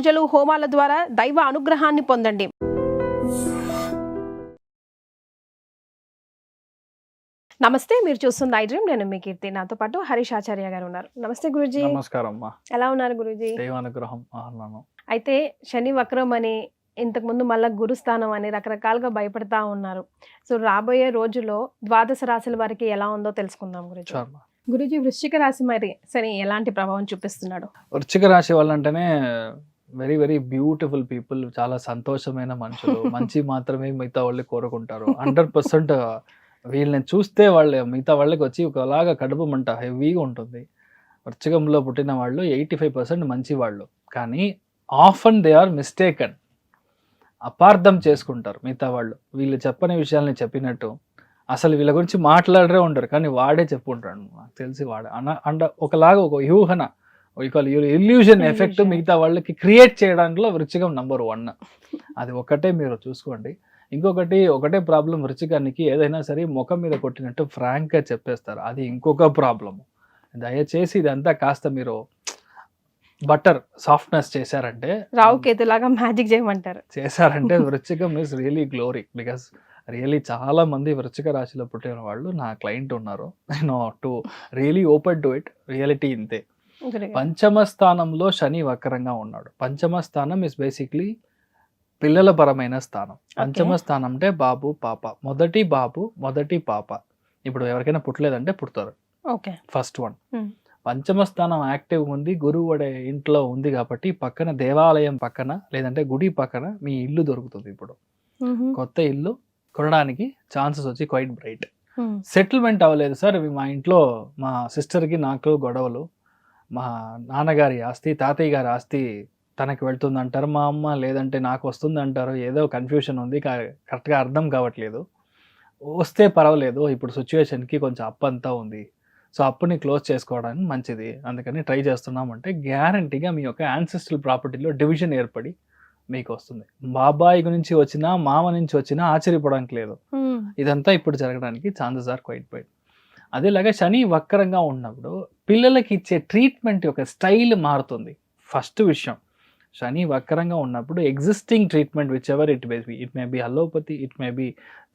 పూజలు హోమాల ద్వారా దైవ అనుగ్రహాన్ని పొందండి. నమస్తే, మీరు చూస్తుంది ఐ డ్రీమ్. నేను మీ కీర్తి. నాతో పాటు హరీష్ ఆచార్య గారు ఉన్నారు. నమస్తే గురూజీ. నమస్కారం అమ్మా. ఎలా ఉన్నారు గురూజీ? దైవానుగ్రహం. అయితే శని వక్రం అని, ఇంతకుముందు మళ్ళా గురుస్థానం అని రకరకాలుగా భయపడతా ఉన్నారు. సో రాబోయే రోజుల్లో ద్వాదశ రాశుల వారికి ఎలా ఉందో తెలుసుకుందాం గురూజీ. గురూజీ, వృశ్చిక రాశి మరి శని ఎలాంటి ప్రభావం చూపిస్తున్నాడు? వృశ్చిక రాశి వాళ్ళంటేనే వెరీ వెరీ బ్యూటిఫుల్ పీపుల్, చాలా సంతోషమైన మనుషులు, మంచి మాత్రమే మిగతా వాళ్ళు కోరుకుంటారు. 100% వీళ్ళని చూస్తే వాళ్ళ మిగతా వాళ్ళకి వచ్చి ఒకలాగా కడుపు మంట హెవీగా ఉంటుంది. వృశ్చికంలో పుట్టిన వాళ్ళు 85% మంచి వాళ్ళు, కానీ ఆఫన్ దే ఆర్ మిస్టేకన్. అపార్థం చేసుకుంటారు మిగతా వాళ్ళు. వీళ్ళు చెప్పని విషయాల్ని చెప్పినట్టు, అసలు వీళ్ళ గురించి మాట్లాడరే ఉండరు, కానీ వాడే చెప్పుకుంటాడు. నాకు తెలిసి వాడే ఒకలాగా ఒక యూహన, ఇల్యూజన్ ఎఫెక్ట్ మిగతా వాళ్ళకి క్రియేట్ చేయడంలో వృశ్చికం నంబర్ 1. అది ఒకటే మీరు చూసుకోండి. ఒకటే ప్రాబ్లం వృశ్చికానికి, ఏదైనా సరే ముఖం మీద కొట్టినట్టు ఫ్రాంక్గా చెప్పేస్తారు. అది ఇంకొక ప్రాబ్లము. దయచేసి ఇదంతా కాస్త మీరు బటర్ సాఫ్ట్నెస్ చేశారంటే, రావుకేతులాగా మ్యాజిక్ చేయమంటారు చేశారంటే వృశ్చికం is really glory. Because really చాలా మంది వృశ్చిక రాశిలో పుట్టిన వాళ్ళు నా క్లయింట్ ఉన్నారు. నేను to really open to it. Reality ఇంతే. పంచమ స్థానంలో శని వక్రంగా ఉన్నాడు. పంచమ స్థానం ఇస్ బేసిక్లీ పిల్లల పరమైన స్థానం. పంచమ స్థానం అంటే బాబు పాప, మొదటి బాబు మొదటి పాప. ఇప్పుడు ఎవరికైనా పుట్టలేదంటే పుడతారు, ఫస్ట్ వన్. పంచమ స్థానం యాక్టివ్ ఉంది, గురువు ఇంట్లో ఉంది కాబట్టి పక్కన దేవాలయం పక్కన లేదంటే గుడి పక్కన మీ ఇల్లు దొరుకుతుంది. ఇప్పుడు కొత్త ఇల్లు కొనడానికి ఛాన్సెస్ వచ్చి క్వైట్ బ్రైట్. సెటిల్మెంట్ అవ్వలేదు సార్, మా ఇంట్లో మా సిస్టర్కి నాకు గొడవలు, మా నాన్నగారి ఆస్తి తాతయ్య గారి ఆస్తి తనకి వెళ్తుంది అంటారు, మా అమ్మ లేదంటే నాకు వస్తుంది అంటారు. ఏదో కన్ఫ్యూషన్ ఉంది, కరెక్ట్గా అర్థం కావట్లేదు. వస్తే పర్వాలేదు, ఇప్పుడు సిచ్యువేషన్కి కొంచెం అప్పు అంతా ఉంది, సో అప్పుని క్లోజ్ చేసుకోవడానికి మంచిది, అందుకని ట్రై చేస్తున్నామంటే గ్యారంటీగా మీ యొక్క యాన్సెస్ట్రల్ ప్రాపర్టీలో డివిజన్ ఏర్పడి మీకు వస్తుంది. బాబాయ్ గురించి వచ్చినా మామ నుంచి వచ్చినా ఆశ్చర్యపోవడానికి లేదు. ఇదంతా ఇప్పుడు జరగడానికి ఛాన్సెస్ ఆర్ క్వైట్ బైట్. అదేలాగా శని వక్రంగా ఉన్నప్పుడు పిల్లలకి ఇచ్చే ట్రీట్మెంట్ యొక్క స్టైల్ మారుతుంది. ఫస్ట్ విషయం, శని వక్రంగా ఉన్నప్పుడు existing treatment which ever it may be allopathy, it may be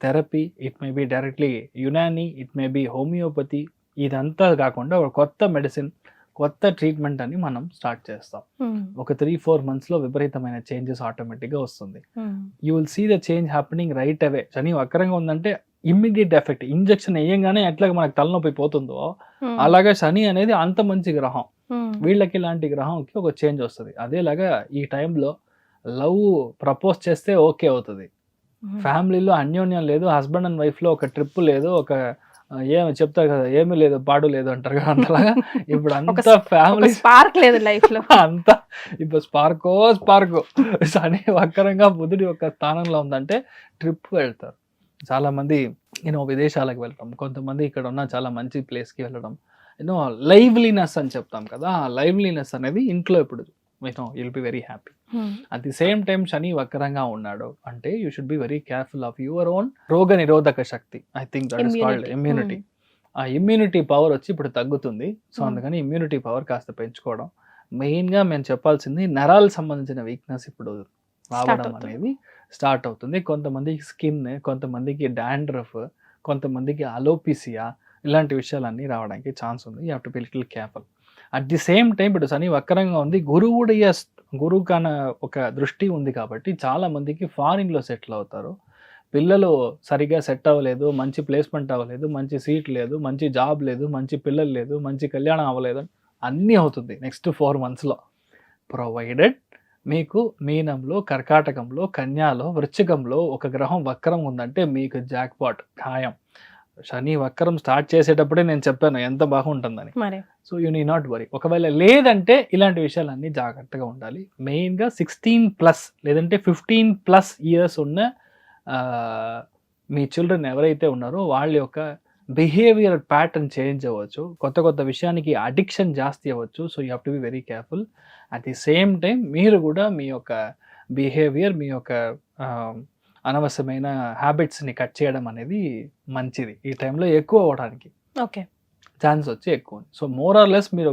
therapy, it may be directly Unani, it may be homeopathy. ఇదంతా కాకుండా ఒక కొత్త మెడిసిన్, కొత్త ట్రీట్మెంట్ అని మనం స్టార్ట్ చేస్తాం. ఒక 3-4 monthsలో విపరీతమైన చేంజెస్ ఆటోమేటిక్గా వస్తుంది. You will see the change happening right away. శని వక్రంగా ఉందంటే ఇమ్మీడియట్ ఎఫెక్ట్. ఇంజెక్షన్ వేయంగానే ఎట్లాగా మనకు తలనొప్పి పోతుందో అలాగా శని అనేది అంత మంచి గ్రహం. వీళ్ళకి ఇలాంటి గ్రహంకి ఒక చేంజ్ వస్తుంది. అదేలాగా ఈ టైంలో లవ్ ప్రపోజ్ చేస్తే ఓకే అవుతుంది. ఫ్యామిలీలో అన్యోన్యం లేదు, హస్బెండ్ అండ్ వైఫ్లో ఒక ట్రిప్ లేదు, ఒక ఏమి చెప్తారు కదా, ఏమీ లేదు పాడు లేదు అంటారు కదా, అంతలాగా ఇప్పుడు అంతా ఫ్యామిలీ స్పార్క్ లేదు లైఫ్ లో. అంతా ఇప్పుడు స్పార్క్. శని వక్రంగా బుధుడి యొక్క స్థానంలో ఉందంటే ట్రిప్ వెళ్తారు. చాలా మంది విదేశాలకు వెళ్ళడం, కొంతమంది ఇక్కడ ఉన్న చాలా మంచి ప్లేస్కి వెళ్ళడం, లైవ్లీనెస్ అని చెప్తాం కదా, ఆ లైవ్లీనెస్ అనేది ఇంట్లో ఇప్పుడు you'll be very happy. At the same time శని వక్రంగా ఉన్నాడు అంటే you should be very careful of your own రోగ నిరోధక శక్తి. I think that is called immunity. ఆ ఇమ్యూనిటీ పవర్ వచ్చి ఇప్పుడు తగ్గుతుంది. సో అందుకని ఇమ్యూనిటీ పవర్ కాస్త పెంచుకోవడం. మెయిన్గా మేము చెప్పాల్సింది, నరాలకు సంబంధించిన వీక్నెస్ ఇప్పుడు రావడం అనేది స్టార్ట్ అవుతుంది. కొంతమందికి స్కిన్, కొంతమందికి డాండ్రఫ్, కొంతమందికి అలోపిసియా, ఇలాంటి విషయాలన్నీ రావడానికి ఛాన్స్ ఉంది. You have to be little careful. At the same time ఇప్పుడు శని వక్రంగా ఉంది, గురువు కాన ఒక దృష్టి ఉంది కాబట్టి చాలా మందికి ఫారిన్లో సెటిల్ అవుతారు. పిల్లలు సరిగా సెట్ అవ్వలేదు, మంచి ప్లేస్మెంట్ అవ్వలేదు, మంచి సీట్ లేదు, మంచి జాబ్ లేదు, మంచి పిల్లలు లేదు, మంచి కళ్యాణం అవ్వలేదు, అన్నీ అవుతుంది నెక్స్ట్ 4 monthsలో. ప్రొవైడెడ్ మీకు మీనంలో, కర్కాటకంలో, కన్యాలో, వృశ్చికంలో ఒక గ్రహం వక్రం ఉందంటే మీకు జాక్పాట్ ఖాయం. శని వక్రం స్టార్ట్ చేసేటప్పుడే నేను చెప్పాను ఎంత బాగుంటుందని. So you need not worry. ఒకవేళ లేదంటే ఇలాంటి విషయాలన్నీ జాగ్రత్తగా ఉండాలి. మెయిన్గా 16+ లేదంటే 15+ years ఉన్న మీ చిల్డ్రన్ ఎవరైతే ఉన్నారో వాళ్ళ యొక్క బిహేవియర్ ప్యాటర్న్ చేంజ్ అవ్వచ్చు, కొత్త విషయానికి అడిక్షన్ జాస్తి అవ్వచ్చు. So you have to be very careful. At the same time మీరు కూడా మీ యొక్క బిహేవియర్, మీ యొక్క అనవసరమైన హ్యాబిట్స్ని కట్ చేయడం అనేది మంచిది. ఈ టైంలో ఎక్కువ అవ్వడానికి ఛాన్స్ వచ్చి ఎక్కువ. సో మోర్ ఆర్ లెస్ మీరు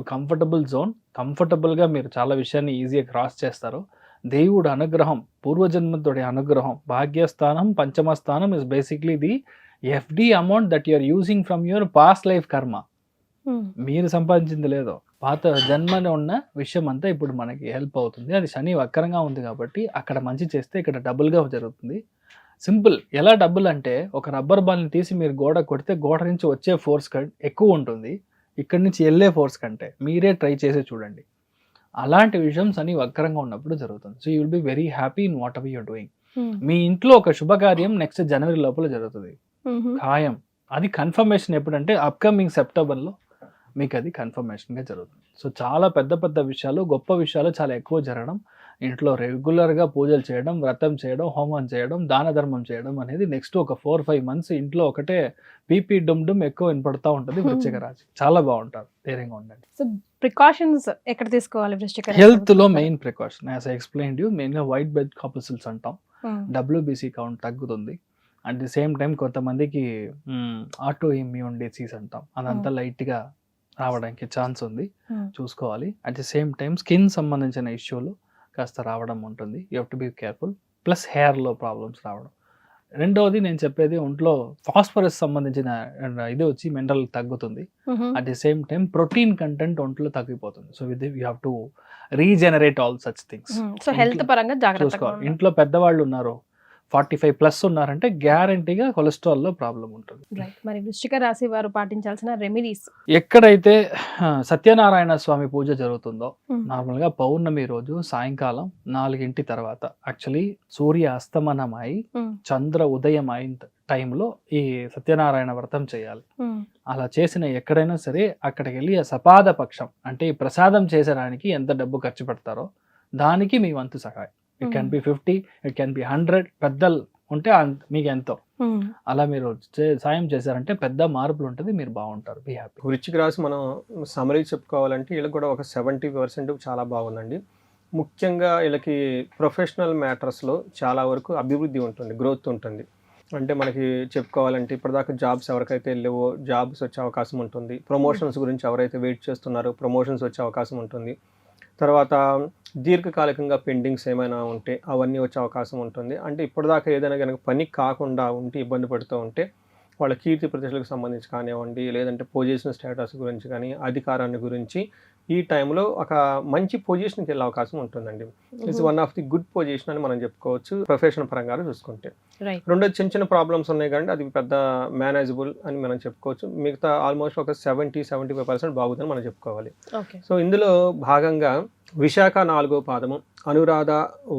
కంఫర్టబుల్గా మీరు చాలా విషయాన్ని ఈజీగా క్రాస్ చేస్తారు. దేవుడు అనుగ్రహం, పూర్వజన్మతుడి అనుగ్రహం, భాగ్యస్థానం, పంచమస్థానం is basically the FD amount that you are using from your past life karma. మీరు సంపాదించింది లేదో, పాత జన్మలో ఉన్న విషయం అంతా ఇప్పుడు మనకి హెల్ప్ అవుతుంది. అది శని వక్రంగా ఉంది కాబట్టి అక్కడ మంచి చేస్తే ఇక్కడ డబుల్గా జరుగుతుంది. సింపుల్. ఎలా డబుల్ అంటే, ఒక రబ్బర్ బాల్ని తీసి మీరు గోడ కొడితే గోడ నుంచి వచ్చే ఫోర్స్ ఎక్కువ ఉంటుంది ఇక్కడి నుంచి వెళ్ళే ఫోర్స్ కంటే. మీరే ట్రై చేసి చూడండి. అలాంటి విషయం శని వక్రంగా ఉన్నప్పుడు జరుగుతుంది. So you will be very happy in whatever you're doing. మీ ఇంట్లో ఒక శుభకార్యం నెక్స్ట్ జనవరి లోపల జరుగుతుంది, ఖాయం. అది కన్ఫర్మేషన్ ఎప్పుడంటే అప్కమింగ్ సెప్టెంబర్లో మీకు అది కన్ఫర్మేషన్గా జరుగుతుంది. సో చాలా పెద్ద పెద్ద విషయాలు, గొప్ప విషయాలు చాలా ఎక్కువ జరగడం, ఇంట్లో రెగ్యులర్గా పూజలు చేయడం, వ్రతం చేయడం, హోమం చేయడం, దాన ధర్మం చేయడం అనేది నెక్స్ట్ ఒక 4-5 months ఇంట్లో ఒకటే పీపీ డుమ్ ఎక్కువ వినపడతా ఉంటుంది. వృశ్చిక రాశి చాలా బాగుంటారు, ధైర్యంగా ఉండండి. సో ప్రికాషన్స్ ఎక్కడ తీసుకోవాలి వృశ్చిక రాశి? హెల్త్ లో main precaution as I explained you, మెయిన్గా వైట్ బ్లడ్ కార్పస్కిల్స్ అంటాం, WBC కౌంట్ తగ్గుతుంది. అట్ ది సేమ్ టైం కొంతమందికి ఆటో ఇమ్యూన్ డిసీజ్ అంటాం, అదంతా లైట్గా రావడానికి ఛాన్స్ ఉంది, చూసుకోవాలి. At the same time skin సంబంధించిన ఇష్యూలు కాస్త రావడం ఉంటుంది, you have to be careful. Plus హెయిర్లో ప్రాబ్లమ్స్ రావడం. రెండవది నేను చెప్పేది, ఒంట్లో ఫాస్ఫరస్ సంబంధించిన ఇది వచ్చి మినరల్ తగ్గుతుంది. At the same time protein content ఒంట్లో తగ్గిపోతుంది. So with you have to regenerate all such things. So health పరంగా జాగ్రత్తగా ఉండాలి. ఇంట్లో పెద్దవాళ్ళు ఉన్నారు, 45+ ఉన్నారంటే గ్యారంటీగా కొలెస్ట్రాల్లో ప్రాబ్లం ఉంటుంది. మరి వృశ్చిక రాశి వారు పాటించాల్సిన రెమెడీస్? ఎక్కడైతే సత్యనారాయణ స్వామి పూజ జరుగుతుందో, నార్మల్గా పౌర్ణమి రోజు సాయంకాలం 4 తర్వాత, యాక్చువల్లీ సూర్య అస్తమనమై చంద్ర ఉదయం అయిన టైంలో ఈ సత్యనారాయణ వ్రతం చేయాలి. అలా చేసిన ఎక్కడైనా సరే అక్కడికి వెళ్ళి ఆ సపాద పక్షం అంటే ఈ ప్రసాదం చేసడానికి ఎంత డబ్బు ఖర్చు పెడతారో దానికి మీ వంతు సహాయం. It can be 50, it can be 100. పెద్దలు ఉంటే మీకు ఎంతో అలా మీరు సాయం చేశారంటే పెద్ద మార్పులు ఉంటుంది, మీరు బాగుంటారు, బీ హ్యాపీ. వృశ్చిక రాశి మనం సమరీ చెప్పుకోవాలంటే వీళ్ళకి కూడా ఒక 70% చాలా బాగుందండి. ముఖ్యంగా వీళ్ళకి ప్రొఫెషనల్ మ్యాటర్స్లో చాలా వరకు అభివృద్ధి ఉంటుంది, గ్రోత్ ఉంటుంది. అంటే మనకి చెప్పుకోవాలంటే ఇప్పటిదాకా జాబ్స్ ఎవరికైతే లేవో జాబ్స్ వచ్చే అవకాశం ఉంటుంది. ప్రమోషన్స్ గురించి ఎవరైతే వెయిట్ చేస్తున్నారో ప్రమోషన్స్ వచ్చే అవకాశం ఉంటుంది. తర్వాత దీర్ఘకాలికంగా పెండింగ్స్ ఏమైనా ఉంటే అవన్నీ వచ్చే అవకాశం ఉంటుంది. అంటే ఇప్పటిదాకా ఏదైనా కనుక పని కాకుండా ఉంటే ఇబ్బంది పడుతూ ఉంటే వాళ్ళ కీర్తి ప్రతిష్టలకు సంబంధించి కానివ్వండి, లేదంటే పొజిషన్ స్టేటస్ గురించి కానీ, అధికారాన్ని గురించి ఈ టైంలో ఒక మంచి పొజిషన్కి వెళ్ళే అవకాశం ఉంటుందండి. It's one of the good position అని మనం చెప్పుకోవచ్చు ప్రొఫెషన్ పరంగా చూసుకుంటే. రెండోది చిన్న చిన్న ప్రాబ్లమ్స్ ఉన్నాయి కానీ అది పెద్ద మేనేజబుల్ అని మనం చెప్పుకోవచ్చు. మిగతా ఆల్మోస్ట్ ఒక 70-75% బాగుందని మనం చెప్పుకోవాలి. సో ఇందులో భాగంగా విశాఖ 4వ పాదము, అనురాధ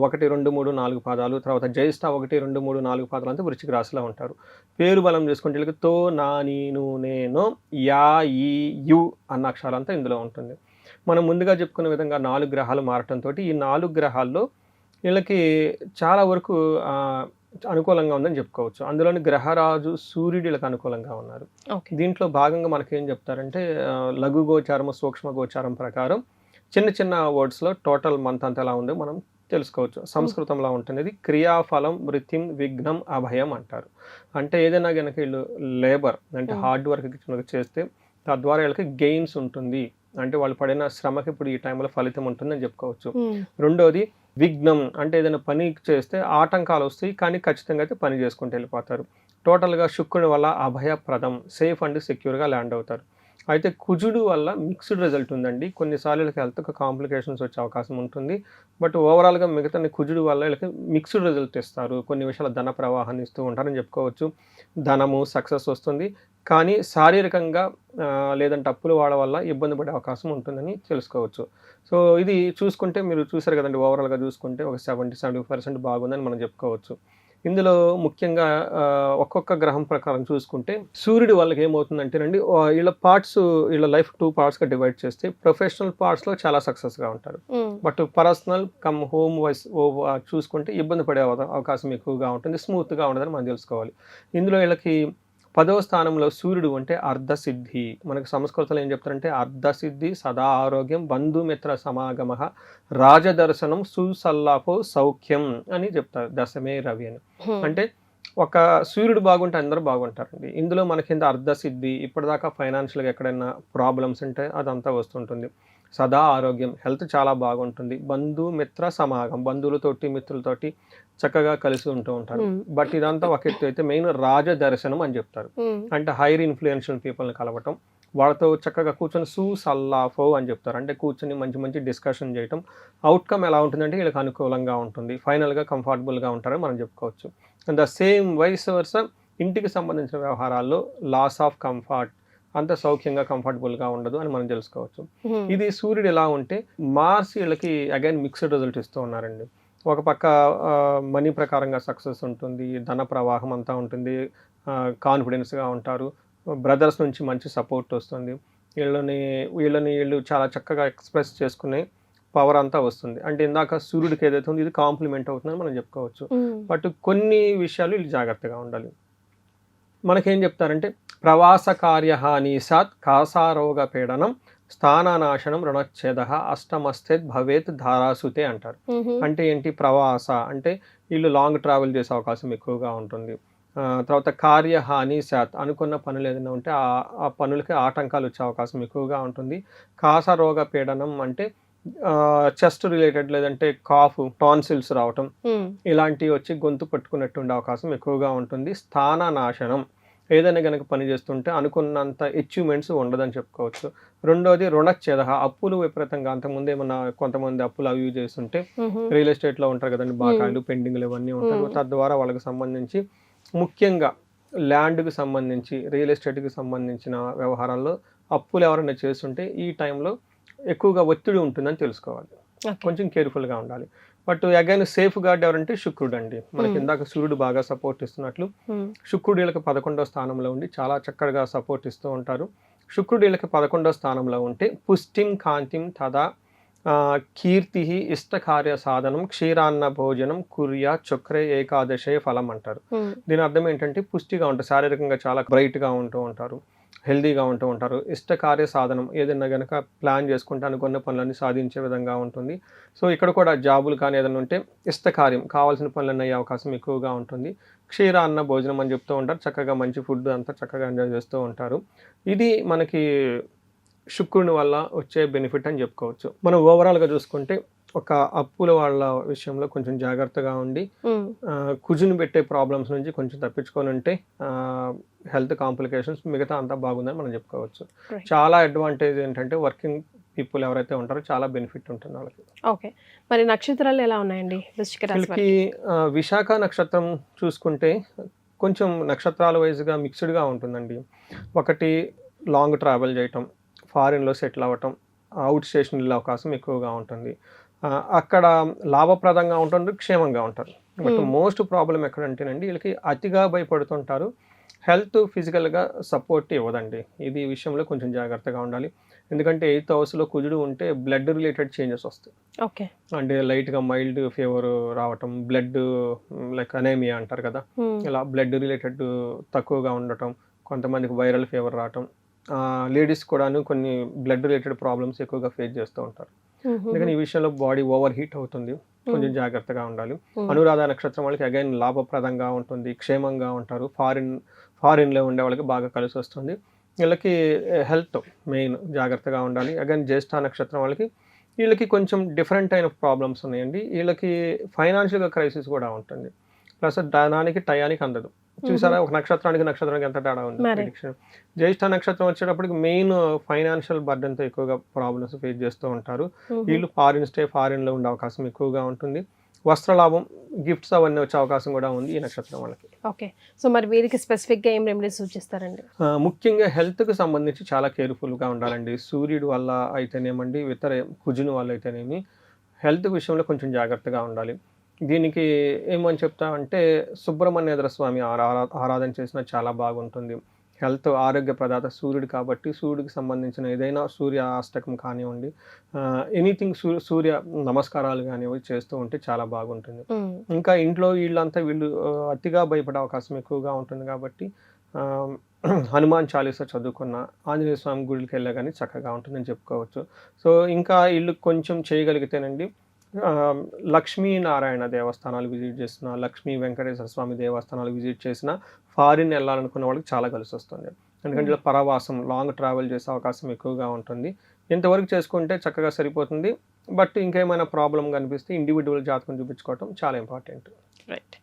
1, 2, 3, 4 పాదాలు, తర్వాత జ్యేష్ఠ 1, 2, 3, 4 పాదాలు అంతా వృశ్చిక రాశిలో ఉంటారు. పేరు బలం చూసుకుంటే వీళ్ళకి తో, నా, నీను, నేను, యా, ఈ, యు అన్న అక్షరాలంతా ఇందులో ఉంటుంది. మనం ముందుగా చెప్పుకున్న విధంగా 4 గ్రహాలు మారటంతో ఈ 4 గ్రహాల్లో వీళ్ళకి చాలా వరకు అనుకూలంగా ఉందని చెప్పుకోవచ్చు. అందులోని గ్రహరాజు సూర్యుడు వీళ్ళకి అనుకూలంగా ఉన్నారు. దీంట్లో భాగంగా మనకేం చెప్తారంటే లఘు గోచారం, సూక్ష్మ గోచారం ప్రకారం చిన్న చిన్న వర్డ్స్లో టోటల్ మంత్ అంతా ఎలా ఉందో మనం తెలుసుకోవచ్చు. సంస్కృతంలో ఉంటుంది ఇది క్రియాఫలం వృత్తిం విఘ్నం అభయం అంటారు. అంటే ఏదైనా కనుక వీళ్ళు లేబర్ అంటే హార్డ్ వర్క్ చేస్తే తద్వారా వీళ్ళకి గెయిన్స్ ఉంటుంది, అంటే వాళ్ళు పడిన శ్రమకి ఇప్పుడు ఈ టైంలో ఫలితం ఉంటుందని చెప్పుకోవచ్చు. రెండోది విఘ్నం అంటే ఏదైనా పని చేస్తే ఆటంకాలు వస్తాయి కానీ ఖచ్చితంగా అయితే పని చేసుకుంటూ వెళ్ళిపోతారు. టోటల్గా శుక్రుడి వల్ల అభయప్రదం, సేఫ్ అండ్ సెక్యూర్గా ల్యాండ్ అవుతారు. అయితే కుజుడు వల్ల మిక్స్డ్ రిజల్ట్ ఉందండి. కొన్నిసార్లు వీళ్ళకి హెల్త్ కాంప్లికేషన్స్ వచ్చే అవకాశం ఉంటుంది. బట్ ఓవరాల్గా మిగతా కుజుడు వల్ల వీళ్ళకి మిక్స్డ్ రిజల్ట్ ఇస్తారు. కొన్ని విషయాల ధన ప్రవాహాన్ని ఇస్తూ ఉంటారని చెప్పుకోవచ్చు. ధనము సక్సెస్ వస్తుంది కానీ శారీరకంగా లేదంటే అప్పులు వాడడం వల్ల ఇబ్బంది పడే అవకాశం ఉంటుందని తెలుసుకోవచ్చు. సో ఇది చూసుకుంటే మీరు చూసారు కదండి, ఓవరాల్గా చూసుకుంటే ఒక 70-75% బాగుందని మనం చెప్పుకోవచ్చు. ఇందులో ముఖ్యంగా ఒక్కొక్క గ్రహం ప్రకారం చూసుకుంటే సూర్యుడి వాళ్ళకి ఏమవుతుందంటేనండి, వీళ్ళ లైఫ్ 2 పార్ట్స్గా డివైడ్ చేస్తే ప్రొఫెషనల్ పార్ట్స్లో చాలా సక్సెస్గా ఉంటారు. But personal cum home wise చూసుకుంటే ఇబ్బంది పడే అవకాశం ఎక్కువగా ఉంటుంది, స్మూత్గా ఉండదని మనం తెలుసుకోవాలి. ఇందులో వీళ్ళకి 10వ స్థానంలో సూర్యుడు అంటే అర్ధసిద్ధి. మనకి సంస్కృతంలో ఏం చెప్తారంటే అర్ధసిద్ధి, సదా ఆరోగ్యం, బంధుమిత్ర సమాగమ, రాజదర్శనం, సుసల్లాపో సౌఖ్యం అని చెప్తారు. దశమే రవి అని. అంటే ఒక సూర్యుడు బాగుంటే అందరూ బాగుంటారండి. ఇందులో మనకి ఇంత అర్ధసిద్ధి, ఇప్పటిదాకా ఫైనాన్షియల్గా ఎక్కడైనా ప్రాబ్లమ్స్ ఉంటే అదంతా వస్తుంటుంది. సదా ఆరోగ్యం, హెల్త్ చాలా బాగుంటుంది. బంధుమిత్ర సమాగం, బంధువులతోటి మిత్రులతోటి చక్కగా కలిసి ఉంటూ ఉంటారు. బట్ ఇదంతా ఒక ఎత్తు అయితే మెయిన్ రాజదర్శనం అని చెప్తారు. అంటే హైర్ ఇన్ఫ్లుయెన్షియల్ పీపుల్ని కలవటం, వాళ్ళతో చక్కగా కూర్చొని సల్లాఫో అని చెప్తారు. అంటే కూర్చొని మంచి మంచి డిస్కషన్ చేయటం. అవుట్కమ్ ఎలా ఉంటుందంటే వీళ్ళకి అనుకూలంగా ఉంటుంది, ఫైనల్గా కంఫర్టబుల్గా ఉంటారని మనం చెప్పుకోవచ్చు. And the same vice versa ఇంటికి సంబంధించిన వ్యవహారాల్లో లాస్ ఆఫ్ కంఫర్ట్, అంత సౌఖ్యంగా కంఫర్టబుల్గా ఉండదు అని మనం తెలుసుకోవచ్చు. ఇది సూర్యుడు ఎలా ఉంటే మార్స్ వీళ్ళకి అగైన్ మిక్స్డ్ రిజల్ట్ ఇస్తూ ఉన్నారండి. ఒక పక్క మనీ ప్రకారంగా సక్సెస్ ఉంటుంది, ధన ప్రవాహం అంతా ఉంటుంది, కాన్ఫిడెన్స్గా ఉంటారు, బ్రదర్స్ నుంచి మంచి సపోర్ట్ వస్తుంది, వీళ్ళు చాలా చక్కగా ఎక్స్ప్రెస్ చేసుకునే పవర్ అంతా వస్తుంది. అంటే ఇందాక సూర్యుడికి ఏదైతే ఉంది ఇది కాంప్లిమెంట్ అవుతుందని మనం చెప్పుకోవచ్చు. బట్ కొన్ని విషయాలు వీళ్ళు జాగ్రత్తగా ఉండాలి. మనకేం చెప్తారంటే ప్రవాస కార్యహాని సాత్ కాసారోగ పీడనం స్థాననాశనం రుణచ్ఛేద అష్టమస్థిత్ భవేత్ ధారాసుతే అంటారు. అంటే ఏంటి? ప్రవాస అంటే వీళ్ళు లాంగ్ ట్రావెల్ చేసే అవకాశం ఎక్కువగా ఉంటుంది. తర్వాత కార్యహాని సాత్ అనుకున్న పనులు ఏదైనా ఉంటే ఆ పనులకి ఆటంకాలు వచ్చే అవకాశం ఎక్కువగా ఉంటుంది. కాసారోగ పీడనం అంటే చెస్ట్ రిలేటెడ్, లేదంటే కాఫ్, టాన్సిల్స్ రావటం, ఇలాంటివి వచ్చి గొంతు పట్టుకున్నట్టు ఉండే అవకాశం ఎక్కువగా ఉంటుంది. స్థాన నాశనం, ఏదైనా కనుక పని చేస్తుంటే అనుకున్నంత అచీవ్మెంట్స్ ఉండదని చెప్పుకోవచ్చు. రెండోది రుణచ్ఛేద, అప్పులు విపరీతంగా అంతకుముందు ఏమన్నా కొంతమంది అప్పులు అవి చేస్తుంటే రియల్ ఎస్టేట్లో ఉంటారు కదండి, బాకాయలు పెండింగ్లు ఇవన్నీ ఉంటారు. తద్వారా వాళ్ళకి సంబంధించి ముఖ్యంగా ల్యాండ్కి సంబంధించి రియల్ ఎస్టేట్కి సంబంధించిన వ్యవహారాల్లో అప్పులు ఎవరైనా చేస్తుంటే ఈ టైంలో ఎక్కువగా ఒత్తిడి ఉంటుందని తెలుసుకోవాలి, కొంచెం కేర్ఫుల్గా ఉండాలి. బట్ అగైన్ సేఫ్ గార్డ్ ఎవరంటే శుక్రుడు అండి. మనకి ఇందాక సూర్యుడు బాగా సపోర్ట్ ఇస్తున్నట్లు శుక్రుడు వీళ్ళకి 11వ స్థానంలో ఉండి చాలా చక్కగా సపోర్ట్ ఇస్తూ ఉంటారు. శుక్రుడు వీళ్ళకి 11వ స్థానంలో ఉంటే పుష్టిం కాంతిం తదా కీర్తి ఇష్టకార్య సాధనం క్షీరాన్న భోజనం కుర్యా చక్రే ఏకాదశే ఫలం అంటారు. దీని అర్థం ఏంటంటే పుష్టిగా ఉంటారు, శారీరకంగా చాలా బ్రైట్గా ఉంటూ ఉంటారు, హెల్దీగా ఉంటూ ఉంటారు. ఇష్టకార్య సాధనం ఏదైనా కనుక ప్లాన్ చేసుకుంటే అనుకున్న పనులన్నీ సాధించే విధంగా ఉంటుంది. సో ఇక్కడ కూడా జాబులు కానీ ఏదైనా ఉంటే ఇష్టకార్యం కావాల్సిన పనులన్నీ అయ్యే అవకాశం ఎక్కువగా ఉంటుంది. క్షీర అన్న భోజనం అని చెప్తూ ఉంటారు, చక్కగా మంచి ఫుడ్ అంతా చక్కగా ఎంజాయ్ చేస్తూ ఉంటారు. ఇది మనకి శుక్రుని వల్ల వచ్చే బెనిఫిట్ అని చెప్పుకోవచ్చు. మనం ఓవరాల్గా చూసుకుంటే ఒక అప్పుల వాళ్ళ విషయంలో కొంచెం జాగ్రత్తగా ఉండి కుజుని పెట్టే ప్రాబ్లమ్స్ నుంచి కొంచెం తప్పించుకొని ఉంటే హెల్త్ కాంప్లికేషన్స్ మిగతా అంతా బాగుందని మనం చెప్పుకోవచ్చు. చాలా అడ్వాంటేజ్ ఏంటంటే వర్కింగ్ పీపుల్ ఎవరైతే ఉంటారో చాలా బెనిఫిట్ ఉంటుంది వాళ్ళకి. ఓకే, మరి నక్షత్రాలు ఎలా ఉన్నాయండి వీళ్ళకి? విశాఖ నక్షత్రం చూసుకుంటే కొంచెం నక్షత్రాల వైజ్గా మిక్స్డ్గా ఉంటుందండి. ఒకటి లాంగ్ ట్రావెల్ చేయటం, ఫారిన్లో సెటిల్ అవ్వటం, అవుట్ స్టేషన్ వెళ్ళే అవకాశం ఎక్కువగా ఉంటుంది. అక్కడ లాభప్రదంగా ఉంటుంది, క్షేమంగా ఉంటారు. బట్ మోస్ట్ ప్రాబ్లం ఎక్కడంటేనండి వీళ్ళకి అతిగా భయపడుతుంటారు, హెల్త్ ఫిజికల్గా సపోర్ట్ ఇవ్వదండి. ఇది విషయంలో కొంచెం జాగ్రత్తగా ఉండాలి. ఎందుకంటే 8th హౌస్లో కుజుడు ఉంటే బ్లడ్ రిలేటెడ్ చేంజెస్ వస్తాయి. ఓకే, అంటే లైట్గా మైల్డ్ ఫీవర్ రావటం, బ్లడ్ లైక్ అనేమియా అంటారు కదా, ఇలా బ్లడ్ రిలేటెడ్ తక్కువగా ఉండటం, కొంతమందికి వైరల్ ఫీవర్ రావటం, లేడీస్ కూడాను కొన్ని బ్లడ్ రిలేటెడ్ ప్రాబ్లమ్స్ ఎక్కువగా ఫేస్ చేస్తూ ఉంటారు. అందుకని ఈ విషయంలో బాడీ ఓవర్ హీట్ అవుతుంది, కొంచెం జాగ్రత్తగా ఉండాలి. అనురాధ నక్షత్రం వాళ్ళకి అగైన్ లాభప్రదంగా ఉంటుంది, క్షేమంగా ఉంటారు, ఫారిన్లో ఉండే వాళ్ళకి బాగా కలిసి వస్తుంది. వీళ్ళకి హెల్త్ మెయిన్ జాగ్రత్తగా ఉండాలి. అగైన్ జ్యేష్ఠ నక్షత్రం వీళ్ళకి కొంచెం డిఫరెంట్ అయిన ప్రాబ్లమ్స్ ఉన్నాయండి. వీళ్ళకి ఫైనాన్షియల్గా క్రైసిస్ కూడా ఉంటుంది, ప్లస్ ధనానికి టయానికి అందదు. చూసారా ఒక నక్షత్రానికి ఎంత తేడా ఉంది ప్రిడిక్షన్. జ్యేష్ఠ నక్షత్రం వచ్చేటప్పటికి మెయిన్ ఫైనాన్షియల్ బర్డెన్తో ఎక్కువగా ప్రాబ్లమ్స్ ఫేస్ చేస్తూ ఉంటారు. వీళ్ళు ఫారిన్లో ఉండే అవకాశం ఎక్కువగా ఉంటుంది. వస్త్రలాభం, గిఫ్ట్స్ అవన్నీ వచ్చే అవకాశం కూడా ఉంది ఈ నక్షత్రం వాళ్ళకి. ఓకే, సో మరి వీరికి స్పెసిఫిక్గా ఏం రెమెడీస్ సూచిస్తారండి? ముఖ్యంగా హెల్త్కి సంబంధించి చాలా కేర్ఫుల్గా ఉండాలండి. సూర్యుడు వల్ల అయితేనేమండి, ఇతర కుజుని వల్ల అయితేనేమి హెల్త్ విషయంలో కొంచెం జాగ్రత్తగా ఉండాలి. దీనికి ఏమని చెప్తామంటే సుబ్రహ్మణ్యేంద్ర స్వామి ఆరాధన చేసినా చాలా బాగుంటుంది. హెల్త్ ఆరోగ్య ప్రదాత సూర్యుడు కాబట్టి సూర్యుడికి సంబంధించిన ఏదైనా సూర్య అష్టకం కానివ్వండి, ఎనీథింగ్ సూర్య నమస్కారాలు కానివ్వండి చేస్తూ ఉంటే చాలా బాగుంటుంది. ఇంకా ఇంట్లో వీళ్ళు అతిగా భయపడే అవకాశం ఎక్కువగా ఉంటుంది కాబట్టి హనుమాన్ చాలీసా చదువుకున్న, ఆంజనేయ స్వామి గుడికి వెళ్ళా కానీ చక్కగా ఉంటుందని చెప్పుకోవచ్చు. సో ఇంకా వీళ్ళు కొంచెం చేయగలిగితేనండి లక్ష్మీనారాయణ దేవస్థానాలు విజిట్ చేసిన, లక్ష్మీ వెంకటేశ్వర స్వామి దేవస్థానాలు విజిట్ చేసిన, ఫారిన్ వెళ్ళాలనుకున్న వాళ్ళకి చాలా కలిసి వస్తుంది. ఎందుకంటే పరవాసం లాంగ్ ట్రావెల్ చేసే అవకాశం ఎక్కువగా ఉంటుంది. ఇంతవరకు చేసుకుంటే చక్కగా సరిపోతుంది. బట్ ఇంకేమైనా ప్రాబ్లం కనిపిస్తే ఇండివిజువల్ జాతకం చూపించుకోవటం చాలా ఇంపార్టెంట్. రైట్.